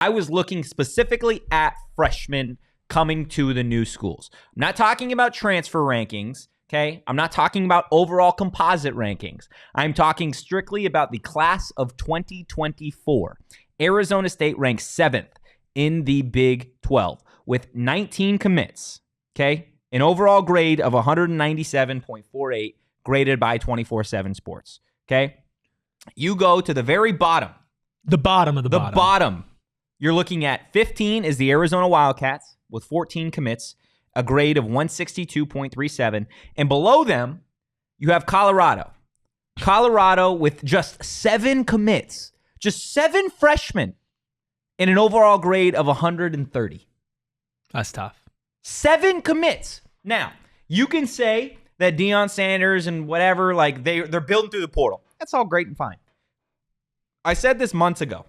I was looking specifically at freshmen coming to the new schools. I'm not talking about transfer rankings, okay? I'm not talking about overall composite rankings. I'm talking strictly about the class of 2024. Arizona State ranks 7th in the Big 12 with 19 commits, okay? An overall grade of 197.48 graded by 24/7 Sports, okay? You go to the very bottom. The bottom of the bottom. The bottom. You're looking at 15 is the Arizona Wildcats with 14 commits, a grade of 162.37. And below them, you have Colorado. Colorado with just 7 commits, just 7 freshmen, and an overall grade of 130. That's tough. 7 commits. Now, you can say that Deion Sanders and whatever, like they're building through the portal. That's all great and fine. I said this months ago.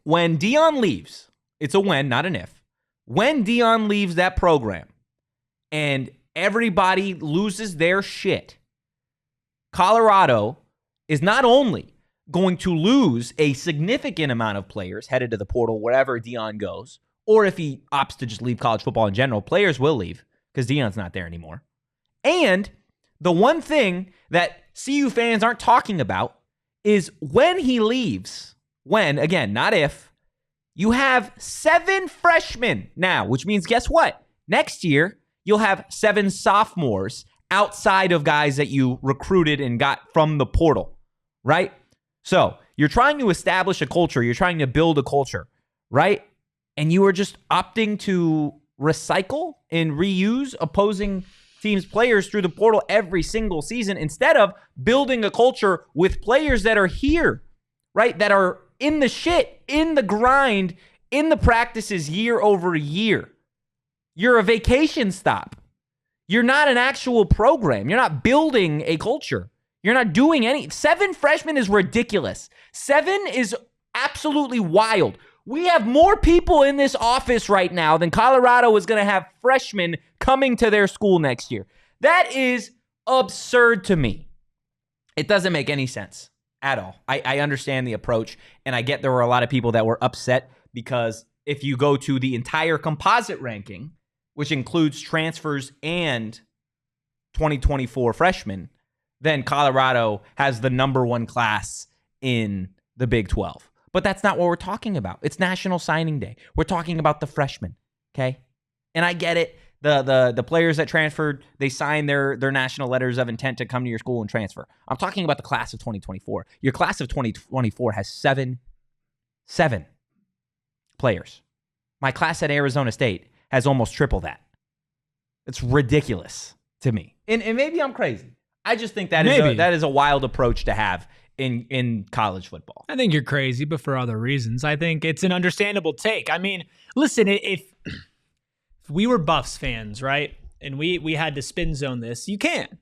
When Deion leaves, it's a when, not an if. When Deion leaves that program and everybody loses their shit, Colorado is not only going to lose a significant amount of players headed to the portal wherever Deion goes, or if he opts to just leave college football in general, players will leave because Deion's not there anymore. And the one thing that CU fans aren't talking about is when he leaves, when, again, not if, you have 7 freshmen now, which means guess what? Next year, you'll have 7 sophomores outside of guys that you recruited and got from the portal, right? So you're trying to establish a culture. You're trying to build a culture, right? And you are just opting to recycle and reuse opposing teams' players through the portal every single season instead of building a culture with players that are here, right? That are in the shit, in the grind, in the practices year over year. You're a vacation stop. You're not an actual program. You're not building a culture. You're not doing any. 7 freshmen is ridiculous. 7 is absolutely wild. We have more people in this office right now than Colorado is going to have freshmen coming to their school next year. That is absurd to me. It doesn't make any sense at all. I understand the approach, and I get there were a lot of people that were upset because if you go to the entire composite ranking, which includes transfers and 2024 freshmen, then Colorado has the number 1 class in the Big 12. But that's not what we're talking about. It's National Signing Day. We're talking about the freshmen, okay? And I get it. The players that transferred, they signed their national letters of intent to come to your school and transfer. I'm talking about the class of 2024. Your class of 2024 has 7 players. My class at Arizona State has almost triple that. It's ridiculous to me. And maybe I'm crazy. I just think that is a wild approach to have in college football. I think you're crazy, but for other reasons. I think it's an understandable take. I mean, listen, if we were Buffs fans, right, and we had to spin zone this, you can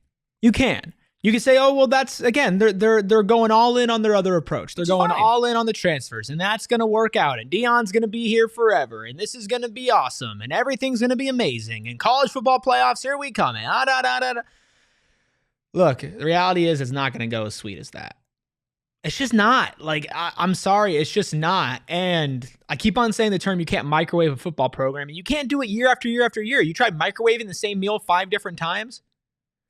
say, oh, well, that's, again, they're going all in on their other approach. They're going all in on the transfers, and that's going to work out, and Deion's going to be here forever, and this is going to be awesome, and everything's going to be amazing, and college football playoffs, here we come. Look, the reality is it's not going to go as sweet as that. It's just not. Like, I'm sorry, it's just not. And I keep on saying the term, you can't microwave a football program. And you can't do it year after year after year. You tried microwaving the same meal 5 different times.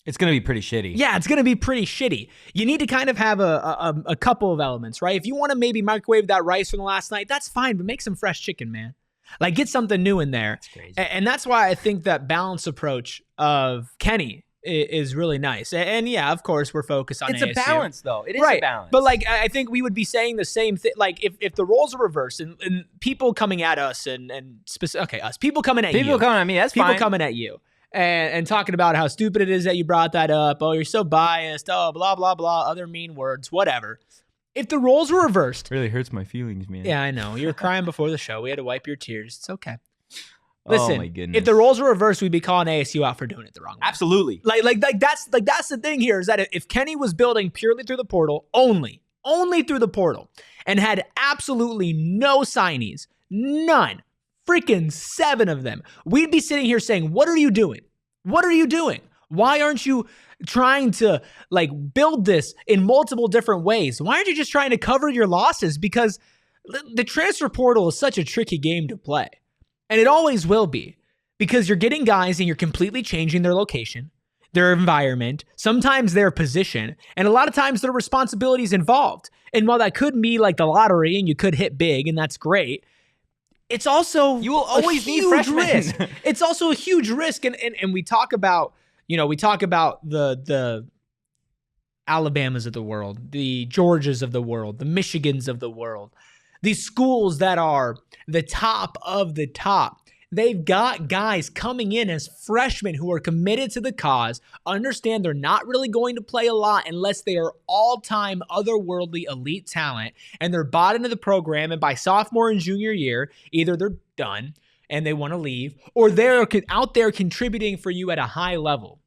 It's going to be pretty shitty. Yeah, it's going to be pretty shitty. You need to kind of have a couple of elements, right? If you want to maybe microwave that rice from the last night, that's fine, but make some fresh chicken, man. Like, get something new in there. That's crazy. And that's why I think that balanced approach of Kenny is really nice. And yeah, of course, we're focused on ASU. It's a balance, though. It is right. a balance. But like, I think we would be saying the same thing. Like, if the roles are reversed and people coming at us people coming at you. People coming at me, that's people fine. coming at you. And talking about how stupid it is that you brought that up. Oh, you're so biased. Oh, blah, blah, blah. Other mean words, whatever. If the roles were reversed. It really hurts my feelings, man. Yeah, I know. You were crying before the show. We had to wipe your tears. It's okay. Listen, oh my goodness. If the roles were reversed, we'd be calling ASU out for doing it the wrong way. Absolutely. Like that's the thing here is that if Kenny was building purely through the portal, only through the portal, and had absolutely no signees, none, freaking 7 of them, we'd be sitting here saying, what are you doing? What are you doing? Why aren't you trying to like build this in multiple different ways? Why aren't you just trying to cover your losses? Because the transfer portal is such a tricky game to play. And it always will be, because you're getting guys and you're completely changing their location, their environment, sometimes their position, and a lot of times their responsibilities involved. And while that could be like the lottery and you could hit big and that's great, it's also you will always need freshmen. Risk. It's also a huge risk. And we talk about, the Alabamas of the world, the Georgias of the world, the Michigans of the world, these schools that are the top of the top. They've got guys coming in as freshmen who are committed to the cause, understand they're not really going to play a lot unless they are all-time otherworldly elite talent, and they're bought into the program, and by sophomore and junior year, either they're done and they want to leave, or they're out there contributing for you at a high level.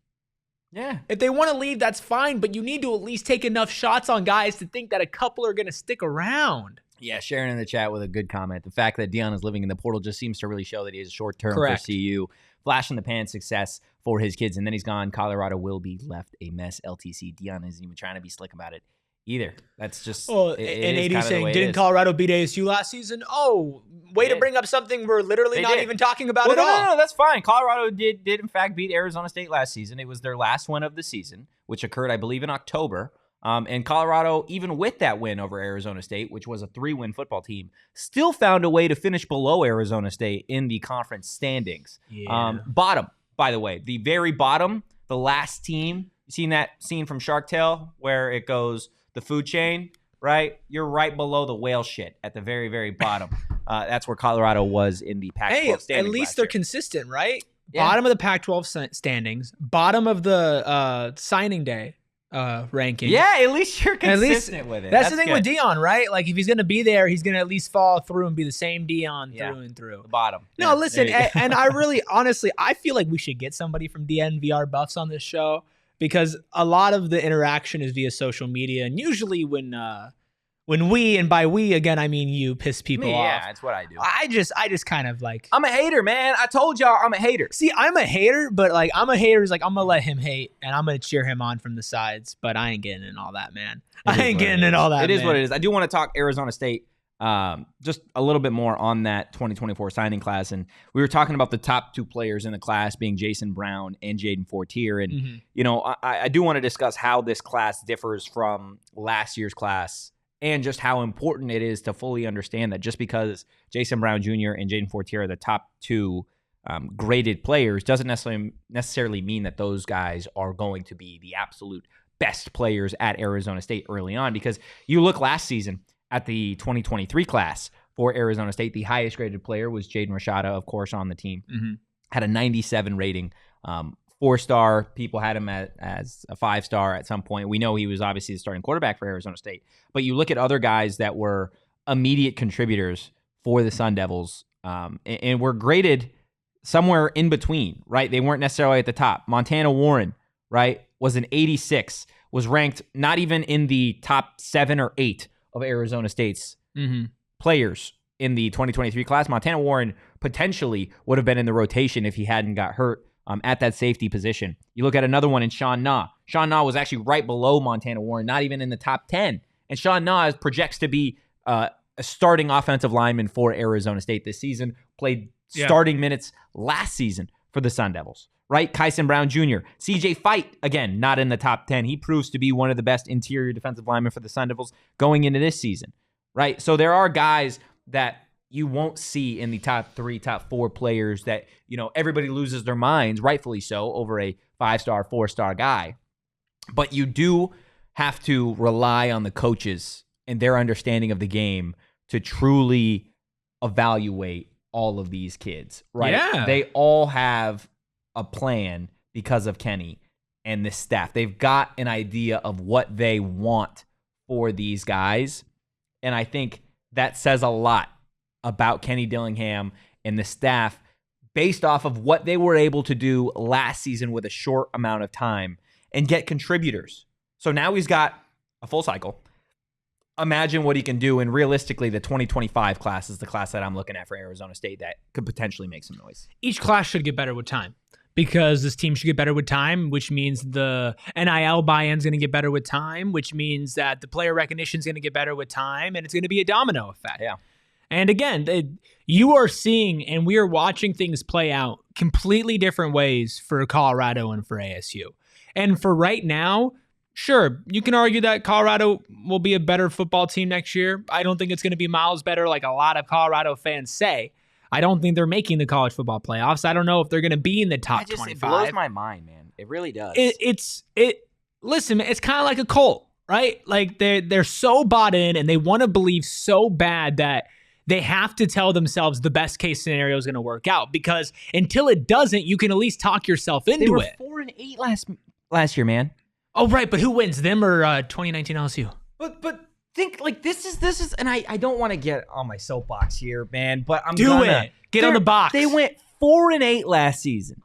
Yeah. If they want to leave, that's fine, but you need to at least take enough shots on guys to think that a couple are going to stick around. Yeah, Sharon in the chat with a good comment. The fact that Deion is living in the portal just seems to really show that he is short-term for CU. Flash in the pan success for his kids, and then he's gone. Colorado will be left a mess. LTC. Deion isn't even trying to be slick about it either. That's just and AD saying, didn't Colorado beat ASU last season? Oh, way to bring up something we're literally not even talking about at all. No, that's fine. Colorado did in fact beat Arizona State last season. It was their last win of the season, which occurred, I believe, in October. And Colorado, even with that win over Arizona State, which was a 3-win football team, still found a way to finish below Arizona State in the conference standings. Yeah. Bottom, by the way, the very bottom, the last team. You seen that scene from Shark Tale where it goes the food chain, right? You're right below the whale shit at the very, very bottom. That's where Colorado was in the Pac-12 standings. At least they're consistent, right? Yeah. Bottom of the Pac-12 standings, bottom of the signing day ranking. Yeah, at least you're consistent with it. That's the thing good. With Deion, right? Like if he's going to be there, he's going to at least follow through and be the same Deion through and through. The bottom. No, listen, and I really, honestly, I feel like we should get somebody from DNVR Buffs on this show because a lot of the interaction is via social media, and usually when we, and by we again I mean you, piss people off. Yeah, that's what I do. I just kind of like, I'm a hater, man. I told y'all I'm a hater. See, I'm a hater, but like I'm a hater is like I'm gonna let him hate and I'm gonna cheer him on from the sides, but I ain't getting in all that, man. I ain't getting in all that. It is what it is. I do want to talk Arizona State just a little bit more on that 2024 signing class, and we were talking about the top 2 players in the class being Jason Brown and Jaden Fortier, and you know I do want to discuss how this class differs from last year's class. And just how important it is to fully understand that just because Jason Brown Jr. and Jaden Fortier are the top 2 graded players doesn't necessarily mean that those guys are going to be the absolute best players at Arizona State early on. Because you look last season at the 2023 class for Arizona State, the highest graded player was Jaden Rashada, of course, on the team. Had a 97 rating. 4-star. People had him as a 5-star at some point. We know he was obviously the starting quarterback for Arizona State. But you look at other guys that were immediate contributors for the Sun Devils and were graded somewhere in between, right? They weren't necessarily at the top. Montana Warren, right, was an 86, was ranked not even in the top 7 or 8 of Arizona State's players in the 2023 class. Montana Warren potentially would have been in the rotation if he hadn't got hurt at that safety position. You look at another one in Sean Na. Sean Na was actually right below Montana Warren, not even in the top 10. And Sean Na projects to be a starting offensive lineman for Arizona State this season, played starting minutes last season for the Sun Devils, right? Kyson Brown Jr., CJ Fight, again, not in the top 10. He proves to be one of the best interior defensive linemen for the Sun Devils going into this season, right? So there are guys that you won't see in the top 3, top 4 players that, you know, everybody loses their minds, rightfully so, over a 5-star, 4-star guy. But you do have to rely on the coaches and their understanding of the game to truly evaluate all of these kids, right? Yeah. They all have a plan because of Kenny and the staff. They've got an idea of what they want for these guys. And I think that says a lot about Kenny Dillingham and the staff based off of what they were able to do last season with a short amount of time and get contributors. So now he's got a full cycle. Imagine what he can do, and realistically, the 2025 class is the class that I'm looking at for Arizona State that could potentially make some noise. Each class should get better with time because this team should get better with time, which means the NIL buy-in is going to get better with time, which means that the player recognition is going to get better with time, and it's going to be a domino effect. Yeah. And again, you are seeing and we are watching things play out completely different ways for Colorado and for ASU. And for right now, sure, you can argue that Colorado will be a better football team next year. I don't think it's going to be miles better like a lot of Colorado fans say. I don't think they're making the college football playoffs. I don't know if they're going to be in the top 25. It blows my mind, man. It really does. Listen, it's kind of like a cult, right? Like they're so bought in and they want to believe so bad that they have to tell themselves the best case scenario is going to work out, because until it doesn't, you can at least talk yourself into it. They were 4-8 last year, man. Oh, right. But who wins, them or 2019 LSU? But think like this is, and I don't want to get on my soapbox here, man, but I'm Do it. Get on the box. They went 4-8 last season.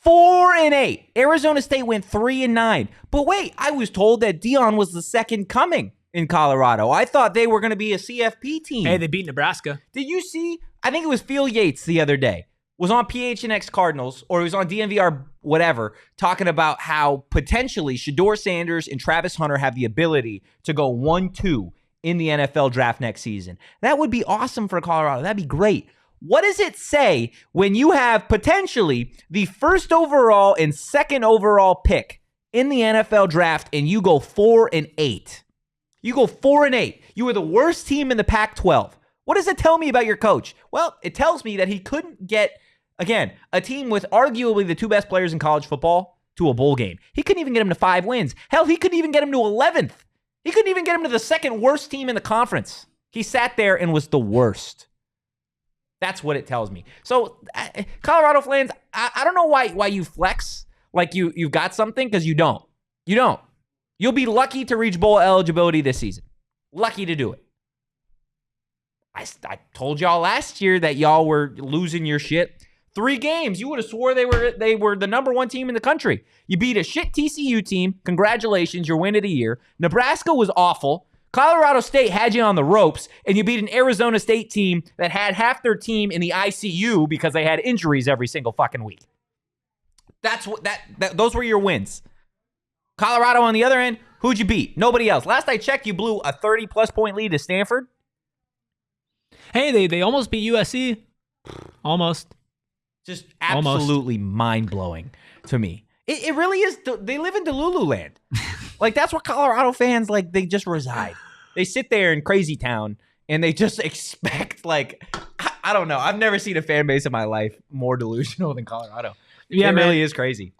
4-8. Arizona State went 3-9. But wait, I was told that Deion was the second coming in Colorado. I thought they were going to be a CFP team. Hey, they beat Nebraska. Did you see? I think it was Phil Yates the other day. Was on PHNX Cardinals, or he was on DNVR whatever, talking about how potentially Shedeur Sanders and Travis Hunter have the ability to go 1-2 in the NFL draft next season. That would be awesome for Colorado. That'd be great. What does it say when you have potentially the first overall and second overall pick in the NFL draft and you go 4-8? You go 4-8. You were the worst team in the Pac-12. What does it tell me about your coach? Well, it tells me that he couldn't get, again, a team with arguably the two best players in college football to a bowl game. He couldn't even get him to 5 wins. Hell, he couldn't even get him to 11th. He couldn't even get him to the second worst team in the conference. He sat there and was the worst. That's what it tells me. So, Colorado fans, I don't know why you flex like you've got something, because you don't. You don't. You'll be lucky to reach bowl eligibility this season. Lucky to do it. I told y'all last year that y'all were losing your shit. 3 games, you would have swore they were the number 1 team in the country. You beat a shit TCU team. Congratulations, your win of the year. Nebraska was awful. Colorado State had you on the ropes, and you beat an Arizona State team that had half their team in the ICU because they had injuries every single fucking week. Those were your wins. Colorado on the other end, who'd you beat? Nobody else. Last I checked, you blew a 30-plus point lead to Stanford. Hey, they almost beat USC. Almost. Just absolutely mind-blowing to me. It really is. They live in Delulu land. Like, that's where Colorado fans, like, they just reside. They sit there in Crazy Town, and they just expect, like, I don't know. I've never seen a fan base in my life more delusional than Colorado. Yeah, it really is crazy.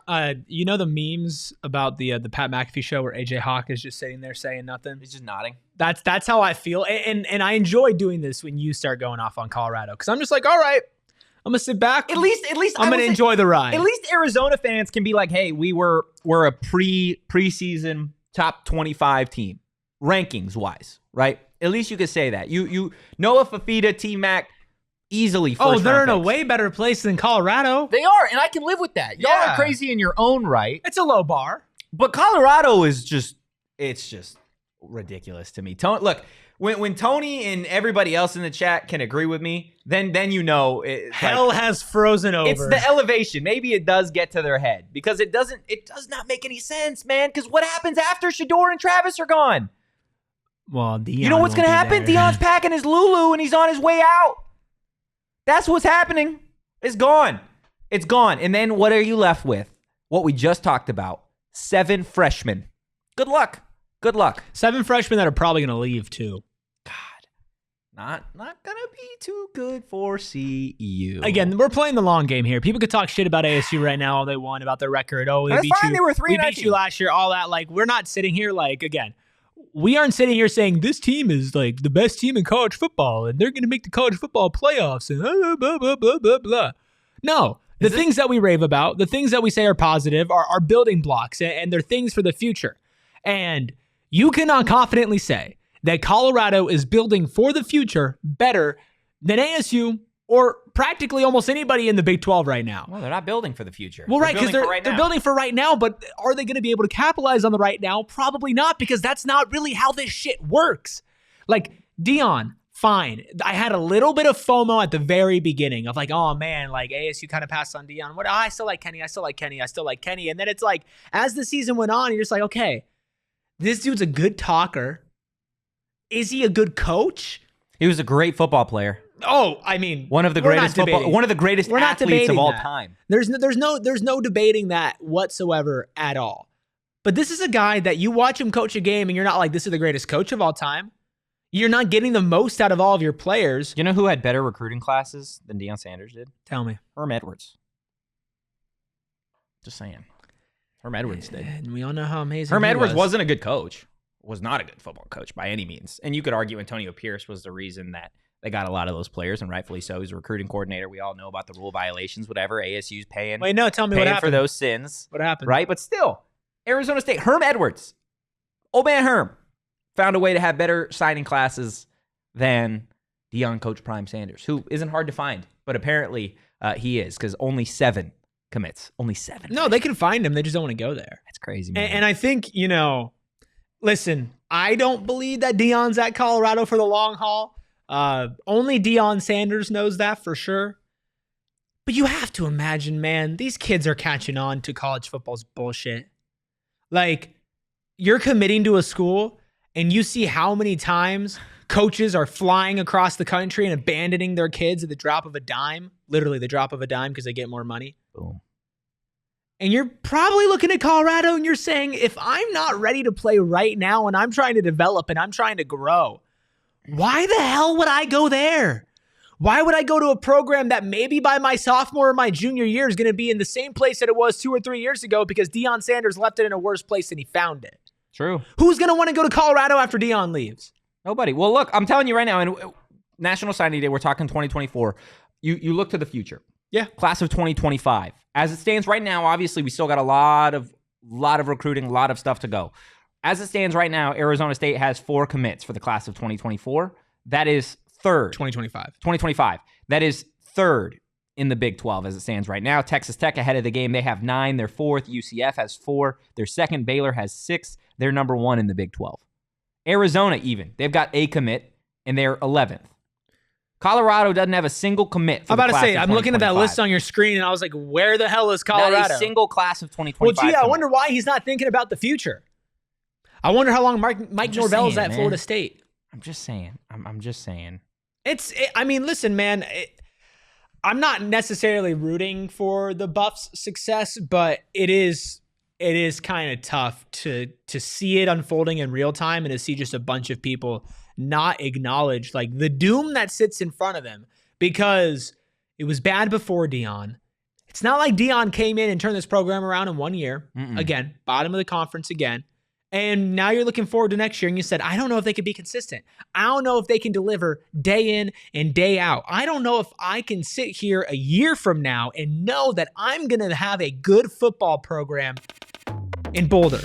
You know the memes about the Pat McAfee show where AJ Hawk is just sitting there saying nothing? He's just nodding. That's how I feel. And I enjoy doing this when you start going off on Colorado, because I'm just like, all right, I'm going to sit back. At least I'm going to enjoy the ride. At least Arizona fans can be like, hey, we're a preseason top 25 team, rankings-wise, right? At least you could say that. You Noah Fafita, T-Mac, easily first they're round in a picks. way better place than Colorado. They are, and I can live with that. Y'all are crazy in your own right. It's a low bar. But Colorado is just ridiculous to me. Look, when Tony and everybody else in the chat can agree with me, then you know hell has frozen over. It's the elevation. Maybe it does get to their head, because it does not make any sense, man. Because what happens after Shedeur and Travis are gone? Well, Deion, you know what's going to happen? There. Deion's packing his Lulu and he's on his way out. That's what's happening. It's gone. It's gone. And then what are you left with? What we just talked about. 7 freshmen. Good luck. Good luck. 7 freshmen that are probably going to leave too. God, not going to be too good for CU. Again, we're playing the long game here. People could talk shit about ASU right now all they want about their record. Oh, That's fine. They were 3-19. We beat you last year, all that. Like, we're not sitting here like, again, we aren't sitting here saying this team is like the best team in college football and they're going to make the college football playoffs and blah, blah, blah, blah, blah. No, the things that we rave about, the things that we say are positive are building blocks, and they're things for the future. And you cannot confidently say that Colorado is building for the future better than ASU or practically almost anybody in the Big 12 right now. Well, they're not building for the future. Well, right, because they're building for right now, but are they going to be able to capitalize on the right now? Probably not, because that's not really how this shit works. Like, Deion, fine. I had a little bit of FOMO at the very beginning of like, oh man, like ASU kind of passed on Deion. What? I still like Kenny. I still like Kenny. I still like Kenny. And then it's like, as the season went on, you're just like, okay, this dude's a good talker. Is he a good coach? He was a great football player. Oh, I mean, one of the greatest athletes of all time. There's no debating that whatsoever at all. But this is a guy that you watch him coach a game and you're not like, this is the greatest coach of all time. You're not getting the most out of all of your players. You know who had better recruiting classes than Deion Sanders did? Tell me. Herm Edwards. Just saying. Herm Edwards did. And we all know how amazing Herm Edwards wasn't a good coach. Was not a good football coach by any means. And you could argue Antonio Pierce was the reason that they got a lot of those players, and rightfully so. He's a recruiting coordinator. We all know about the rule violations, whatever. ASU's paying. Wait, no, tell me what happened. For those sins. What happened? Right? But still, Arizona State, Herm Edwards, old man Herm, found a way to have better signing classes than Deion coach Prime Sanders, who isn't hard to find, but apparently he is, because only 7 commits. Only 7. No, they can find him. They just don't want to go there. That's crazy, man. And I think, listen, I don't believe that Deion's at Colorado for the long haul. Only Deion Sanders knows that for sure. But you have to imagine, man, these kids are catching on to college football's bullshit. Like, you're committing to a school and you see how many times coaches are flying across the country and abandoning their kids at the drop of a dime, literally the drop of a dime because they get more money. Boom. And you're probably looking at Colorado and you're saying, if I'm not ready to play right now and I'm trying to develop and I'm trying to grow, why the hell would I go there? Why would I go to a program that maybe by my sophomore or my junior year is going to be in the same place that it was 2 or 3 years ago because Deion Sanders left it in a worse place than he found it? True. Who's going to want to go to Colorado after Deion leaves? Nobody. Well, look, I'm telling you right now, and National Signing Day, we're talking 2024. You look to the future. Yeah. Class of 2025. As it stands right now, obviously, we still got a lot of recruiting, a lot of stuff to go. As it stands right now, Arizona State has 4 commits for the class of 2024. That is third. 2025. That is third in the Big 12 as it stands right now. Texas Tech ahead of the game. They have 9. They're fourth. UCF has 4. They're second. Baylor has 6. They're number 1 in the Big 12. Arizona even. They've got a commit, and they're 11th. Colorado doesn't have a single commit. I'm about to say, I'm looking at that list on your screen, and I was like, where the hell is Colorado? Not a single class of 2025. Well, gee, I wonder why he's not thinking about the future. I wonder how long Mike Norvell's at Florida State. I'm just saying. I'm just saying. I mean, listen, man. I'm not necessarily rooting for the Buffs' success, but it is kind of tough to see it unfolding in real time and to see just a bunch of people not acknowledge like the doom that sits in front of them, because it was bad before Deion. It's not like Deion came in and turned this program around in 1 year. Again, bottom of the conference again. And now you're looking forward to next year, and you said, I don't know if they can be consistent. I don't know if they can deliver day in and day out. I don't know if I can sit here a year from now and know that I'm going to have a good football program in Boulder.